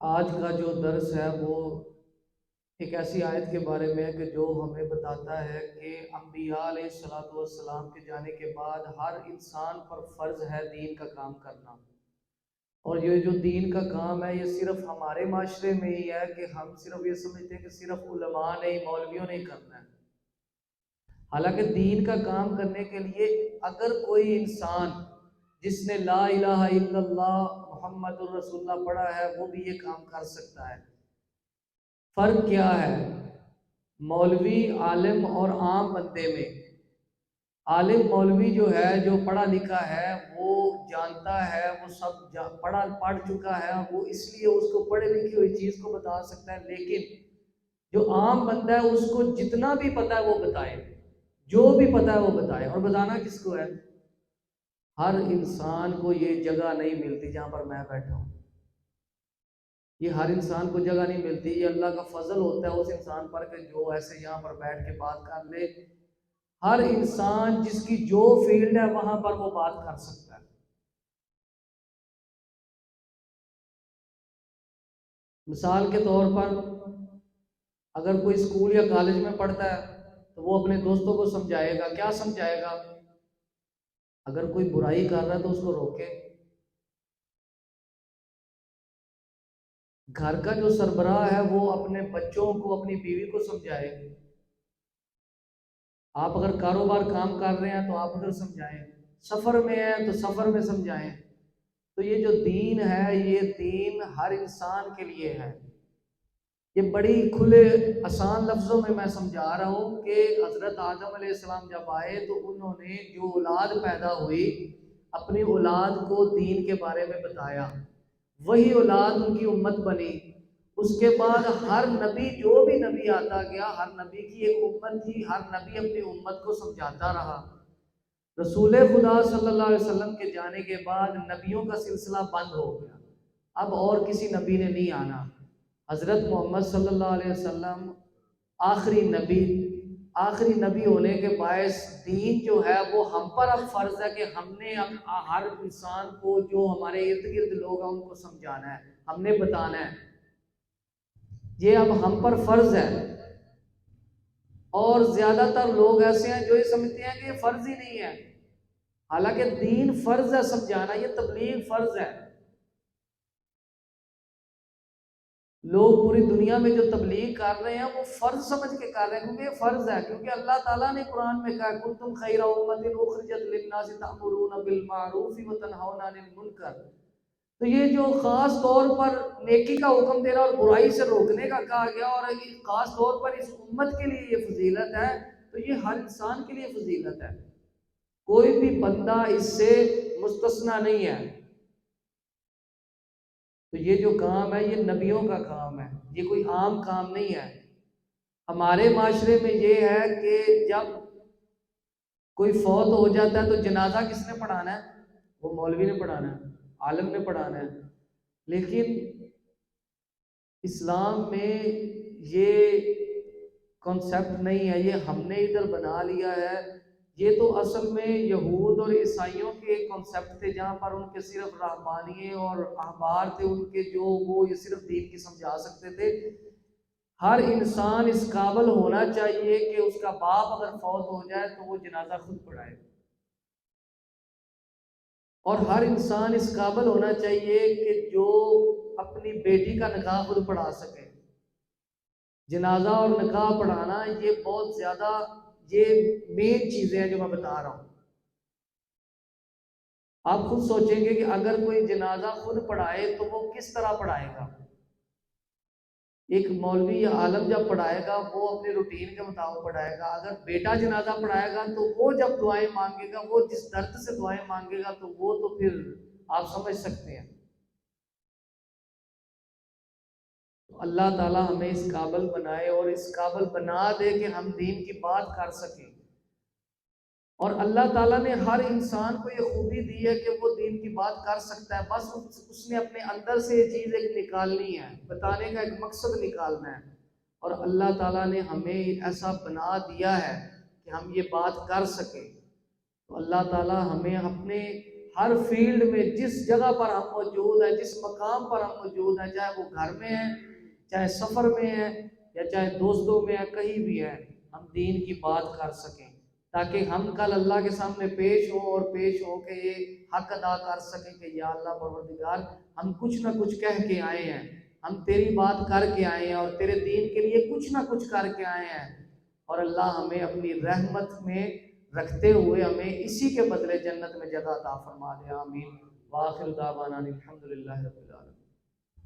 آج کا جو درس ہے وہ ایک ایسی آیت کے بارے میں ہے کہ جو ہمیں بتاتا ہے کہ انبیاء علیہ الصلوۃ والسلام کے جانے کے بعد ہر انسان پر فرض ہے دین کا کام کرنا۔ اور یہ جو دین کا کام ہے یہ صرف ہمارے معاشرے میں ہی ہے کہ ہم صرف یہ سمجھتے ہیں کہ صرف علماء نے ہی، مولویوں نے ہی کرنا ہے۔ حالانکہ دین کا کام کرنے کے لیے اگر کوئی انسان جس نے لا الہ الا اللہ محمد الرسول اللہ پڑھا ہے وہ بھی یہ کام کر سکتا ہے۔ فرق کیا ہے مولوی، عالم اور عام بندے میں؟ عالم مولوی جو ہے، جو پڑھا لکھا ہے، وہ جانتا ہے، وہ سب پڑھ چکا ہے، وہ اس لیے اس کو پڑھے لکھی ہوئی چیز کو بتا سکتا ہے۔ لیکن جو عام بندہ ہے اس کو جتنا بھی پتا ہے وہ بتائے، جو بھی پتا ہے وہ بتائے۔ اور بتانا کس کو ہے؟ ہر انسان کو یہ جگہ نہیں ملتی جہاں پر میں بیٹھا ہوں، یہ ہر انسان کو جگہ نہیں ملتی۔ یہ اللہ کا فضل ہوتا ہے اس انسان پر کہ جو ایسے یہاں پر بیٹھ کے بات کر لے۔ ہر انسان جس کی جو فیلڈ ہے وہاں پر وہ بات کر سکتا ہے۔ مثال کے طور پر اگر کوئی اسکول یا کالج میں پڑھتا ہے تو وہ اپنے دوستوں کو سمجھائے گا۔ کیا سمجھائے گا؟ اگر کوئی برائی کر رہا ہے تو اس کو روکے۔ گھر کا جو سربراہ ہے وہ اپنے بچوں کو، اپنی بیوی کو سمجھائے۔ آپ اگر کاروبار کام کر رہے ہیں تو آپ ادھر سمجھائیں، سفر میں ہیں تو سفر میں سمجھائیں۔ تو یہ جو دین ہے یہ دین ہر انسان کے لیے ہے۔ یہ بڑی کھلے آسان لفظوں میں سمجھا رہا ہوں کہ حضرت آدم علیہ السلام جب آئے تو انہوں نے جو اولاد پیدا ہوئی اپنی اولاد کو دین کے بارے میں بتایا، وہی اولاد ان کی امت بنی۔ اس کے بعد ہر نبی، جو بھی نبی آتا گیا، ہر نبی کی ایک امت تھی، ہر نبی اپنی امت کو سمجھاتا رہا۔ رسول خدا صلی اللہ علیہ وسلم کے جانے کے بعد نبیوں کا سلسلہ بند ہو گیا، اب اور کسی نبی نے نہیں آنا۔ حضرت محمد صلی اللہ علیہ وسلم آخری نبی ہونے کے باعث دین جو ہے وہ ہم پر اب فرض ہے کہ ہم نے ہر انسان کو، جو ہمارے ارد گرد لوگ ہیں، ان کو سمجھانا ہے، ہم نے بتانا ہے۔ یہ اب ہم پر فرض ہے۔ اور زیادہ تر لوگ ایسے ہیں جو یہ سمجھتے ہیں کہ یہ فرض ہی نہیں ہے، حالانکہ دین فرض ہے سمجھانا، یہ تبلیغ فرض ہے۔ لوگ پوری دنیا میں جو تبلیغ کر رہے ہیں وہ فرض سمجھ کے کر رہے ہیں، کیونکہ یہ فرض ہے، کیونکہ اللہ تعالیٰ نے قرآن میں کہا کنتم خیر امۃ اخرجت للناس تأمرون بالمعروف وتنہون عن المنکر۔ تو یہ جو خاص طور پر نیکی کا حکم دینا اور برائی سے روکنے کا کہا گیا، اور خاص طور پر اس امت کے لیے یہ فضیلت ہے، تو یہ ہر انسان کے لیے فضیلت ہے، کوئی بھی بندہ اس سے مستثنی نہیں ہے۔ تو یہ جو کام ہے یہ نبیوں کا کام ہے، یہ کوئی عام کام نہیں ہے۔ ہمارے معاشرے میں یہ ہے کہ جب کوئی فوت ہو جاتا ہے تو جنازہ کس نے پڑھانا ہے؟ وہ مولوی نے پڑھانا ہے، عالم نے پڑھانا ہے۔ لیکن اسلام میں یہ کنسیپٹ نہیں ہے، یہ ہم نے ادھر بنا لیا ہے۔ یہ تو اصل میں یہود اور عیسائیوں کے کنسیپٹ تھے، جہاں پر ان کے صرف رہبانیے اور احبار تھے، ان کے جو وہ یہ صرف دین کی سمجھا سکتے تھے۔ ہر انسان اس قابل ہونا چاہیے کہ اس کا باپ اگر فوت ہو جائے تو وہ جنازہ خود پڑھائے، اور ہر انسان اس قابل ہونا چاہیے کہ جو اپنی بیٹی کا نکاح خود پڑھا سکے۔ جنازہ اور نکاح پڑھانا یہ بہت زیادہ، یہ مین چیزیں ہیں جو میں بتا رہا ہوں۔ آپ خود سوچیں گے کہ اگر کوئی جنازہ خود پڑھائے تو وہ کس طرح پڑھائے گا؟ ایک مولوی یا عالم جب پڑھائے گا وہ اپنے روٹین کے مطابق پڑھائے گا۔ اگر بیٹا جنازہ پڑھائے گا تو وہ جب دعائیں مانگے گا، وہ جس درد سے دعائیں مانگے گا، تو وہ تو پھر آپ سمجھ سکتے ہیں۔ اللہ تعالیٰ ہمیں اس قابل بنائے اور اس قابل بنا دے کہ ہم دین کی بات کر سکیں۔ اور اللہ تعالیٰ نے ہر انسان کو یہ خوبی دی ہے کہ وہ دین کی بات کر سکتا ہے، بس اس نے اپنے اندر سے یہ چیز ایک نکالنی ہے، بتانے کا ایک مقصد نکالنا ہے۔ اور اللہ تعالیٰ نے ہمیں ایسا بنا دیا ہے کہ ہم یہ بات کر سکیں۔ تو اللہ تعالیٰ ہمیں اپنے ہر فیلڈ میں جس جگہ پر ہم موجود ہیں، جس مقام پر ہم موجود ہیں، چاہے وہ گھر میں ہیں، چاہے سفر میں ہیں، یا چاہے دوستوں میں ہیں، کہیں بھی ہیں، ہم دین کی بات کر سکیں، تاکہ ہم کل اللہ کے سامنے پیش ہوں اور پیش ہو کے یہ حق ادا کر سکیں کہ یا اللہ پروردگار، ہم کچھ نہ کچھ کہہ کے آئے ہیں، ہم تیری بات کر کے آئے ہیں اور تیرے دین کے لیے کچھ نہ کچھ کر کے آئے ہیں، اور اللہ ہمیں اپنی رحمت میں رکھتے ہوئے ہمیں اسی کے بدلے جنت میں جگہ عطا فرما دے، آمین۔ وآخر دعوانا الحمدللہ رب العالمین۔